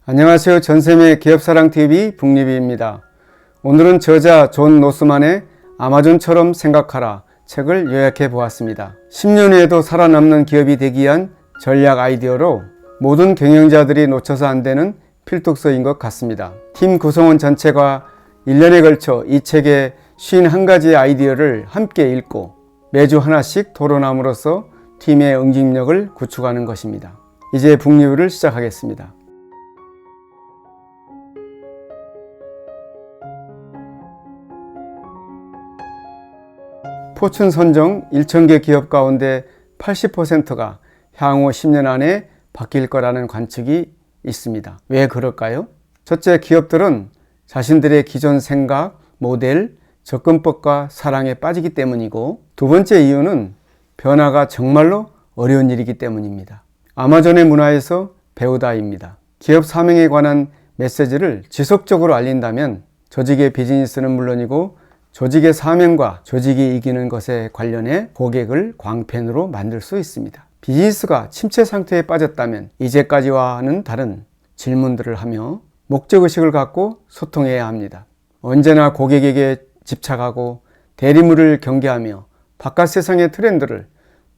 안녕하세요. 전샘의 기업사랑TV 북리비입니다. 오늘은 저자 존 노스만의 아마존처럼 생각하라 책을 요약해 보았습니다. 10년 후에도 살아남는 기업이 되기 위한 전략 아이디어로 모든 경영자들이 놓쳐서 안 되는 필독서인 것 같습니다. 팀 구성원 전체가 1년에 걸쳐 이 책의 51가지의 아이디어를 함께 읽고 매주 하나씩 토론함으로써 팀의 응집력을 구축하는 것입니다. 이제 북리뷰를 시작하겠습니다. 포춘 선정 1,000개 기업 가운데 80%가 향후 10년 안에 바뀔 거라는 관측이 있습니다. 왜 그럴까요? 첫째, 기업들은 자신들의 기존 생각, 모델, 접근법과 사랑에 빠지기 때문이고, 두 번째 이유는 변화가 정말로 어려운 일이기 때문입니다. 아마존의 문화에서 배우다입니다. 기업 사명에 관한 메시지를 지속적으로 알린다면 조직의 비즈니스는 물론이고 조직의 사명과 조직이 이기는 것에 관련해 고객을 광팬으로 만들 수 있습니다. 비즈니스가 침체 상태에 빠졌다면 이제까지와는 다른 질문들을 하며 목적의식을 갖고 소통해야 합니다. 언제나 고객에게 집착하고 대리물을 경계하며 바깥 세상의 트렌드를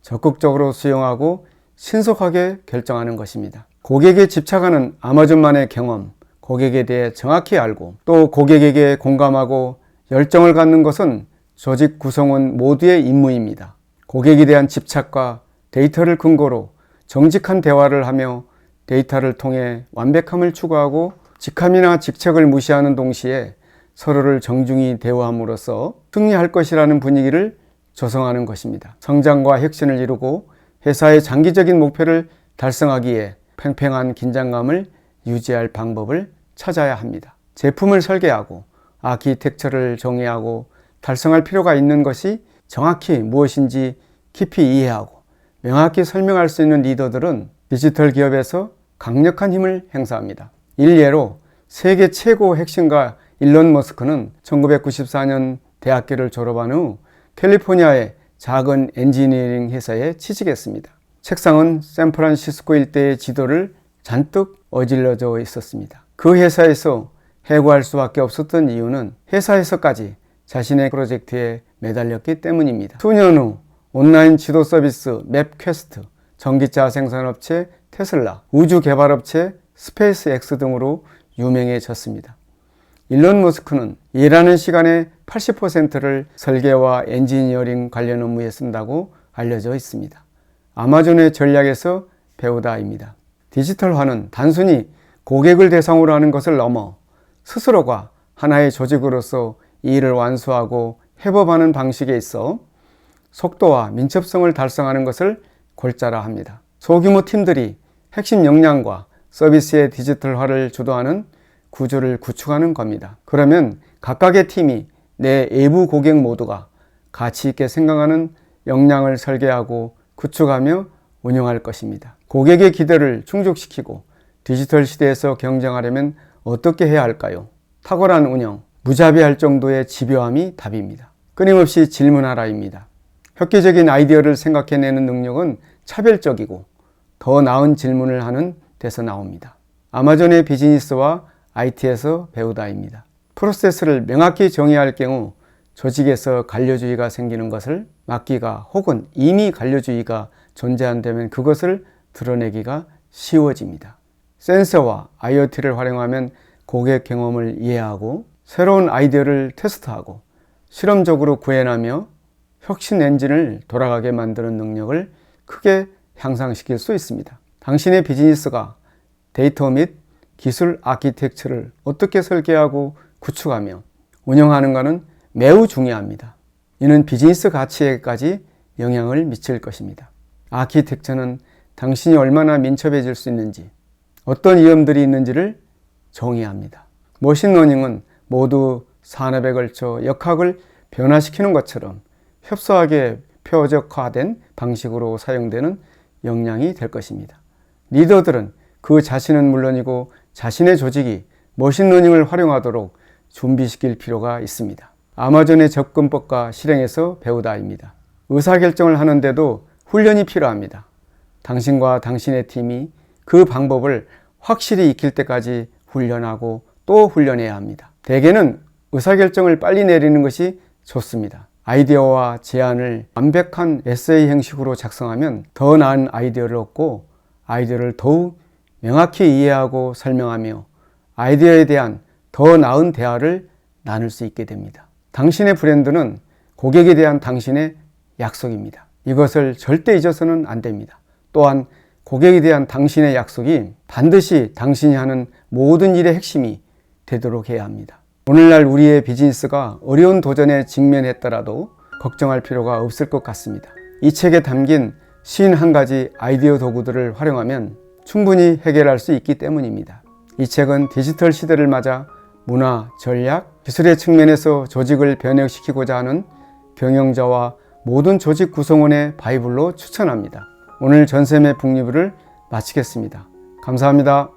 적극적으로 수용하고 신속하게 결정하는 것입니다. 고객에 집착하는 아마존만의 경험, 고객에 대해 정확히 알고 또 고객에게 공감하고 열정을 갖는 것은 조직 구성원 모두의 임무입니다. 고객에 대한 집착과 데이터를 근거로 정직한 대화를 하며 데이터를 통해 완벽함을 추구하고 직함이나 직책을 무시하는 동시에 서로를 정중히 대화함으로써 승리할 것이라는 분위기를 조성하는 것입니다. 성장과 혁신을 이루고 회사의 장기적인 목표를 달성하기에 팽팽한 긴장감을 유지할 방법을 찾아야 합니다. 제품을 설계하고 아키텍처를 정의하고 달성할 필요가 있는 것이 정확히 무엇인지 깊이 이해하고 명확히 설명할 수 있는 리더들은 디지털 기업에서 강력한 힘을 행사합니다. 일례로 세계 최고 핵심가 일론 머스크는 1994년 대학교를 졸업한 후 캘리포니아의 작은 엔지니어링 회사에 취직했습니다. 책상은 샌프란시스코 일대의 지도를 잔뜩 어질러져 있었습니다. 그 회사에서 해고할 수밖에 없었던 이유는 회사에서까지 자신의 프로젝트에 매달렸기 때문입니다. 수년 후 온라인 지도 서비스 맵퀘스트, 전기차 생산업체 테슬라, 우주 개발업체 스페이스X 등으로 유명해졌습니다. 일론 머스크는 일하는 시간의 80%를 설계와 엔지니어링 관련 업무에 쓴다고 알려져 있습니다. 아마존의 전략에서 배우다입니다. 디지털화는 단순히 고객을 대상으로 하는 것을 넘어 스스로가 하나의 조직으로서 이 일을 완수하고 협업하는 방식에 있어 속도와 민첩성을 달성하는 것을 골자라 합니다. 소규모 팀들이 핵심 역량과 서비스의 디지털화를 주도하는 구조를 구축하는 겁니다. 그러면 각각의 팀이 내 외부 고객 모두가 가치 있게 생각하는 역량을 설계하고 구축하며 운영할 것입니다. 고객의 기대를 충족시키고 디지털 시대에서 경쟁하려면 어떻게 해야 할까요? 탁월한 운영, 무자비할 정도의 집요함이 답입니다. 끊임없이 질문하라입니다. 획기적인 아이디어를 생각해내는 능력은 차별적이고 더 나은 질문을 하는 데서 나옵니다. 아마존의 비즈니스와 IT에서 배우다입니다. 프로세스를 명확히 정의할 경우 조직에서 관료주의가 생기는 것을 막기가 혹은 이미 관료주의가 존재한다면 그것을 드러내기가 쉬워집니다. 센서와 IoT를 활용하면 고객 경험을 이해하고 새로운 아이디어를 테스트하고 실험적으로 구현하며 혁신 엔진을 돌아가게 만드는 능력을 크게 향상시킬 수 있습니다. 당신의 비즈니스가 데이터 및 기술 아키텍처를 어떻게 설계하고 구축하며 운영하는가는 매우 중요합니다. 이는 비즈니스 가치에까지 영향을 미칠 것입니다. 아키텍처는 당신이 얼마나 민첩해질 수 있는지, 어떤 위험들이 있는지를 정의합니다. 머신러닝은 모두 산업에 걸쳐 역학을 변화시키는 것처럼 협소하게 표적화된 방식으로 사용되는 역량이 될 것입니다. 리더들은 그 자신은 물론이고 자신의 조직이 머신러닝을 활용하도록 준비시킬 필요가 있습니다. 아마존의 접근법과 실행에서 배우다입니다. 의사결정을 하는데도 훈련이 필요합니다. 당신과 당신의 팀이 그 방법을 확실히 익힐 때까지 훈련하고 또 훈련해야 합니다. 대개는 의사결정을 빨리 내리는 것이 좋습니다. 아이디어와 제안을 완벽한 에세이 형식으로 작성하면 더 나은 아이디어를 얻고 아이디어를 더욱 명확히 이해하고 설명하며 아이디어에 대한 더 나은 대화를 나눌 수 있게 됩니다. 당신의 브랜드는 고객에 대한 당신의 약속입니다. 이것을 절대 잊어서는 안 됩니다. 또한 고객에 대한 당신의 약속이 반드시 당신이 하는 모든 일의 핵심이 되도록 해야 합니다. 오늘날 우리의 비즈니스가 어려운 도전에 직면했더라도 걱정할 필요가 없을 것 같습니다. 이 책에 담긴 51가지 아이디어 도구들을 활용하면 충분히 해결할 수 있기 때문입니다. 이 책은 디지털 시대를 맞아 문화, 전략, 기술의 측면에서 조직을 변혁시키고자 하는 경영자와 모든 조직 구성원의 바이블로 추천합니다. 오늘 전샘의 북리뷰를 마치겠습니다. 감사합니다.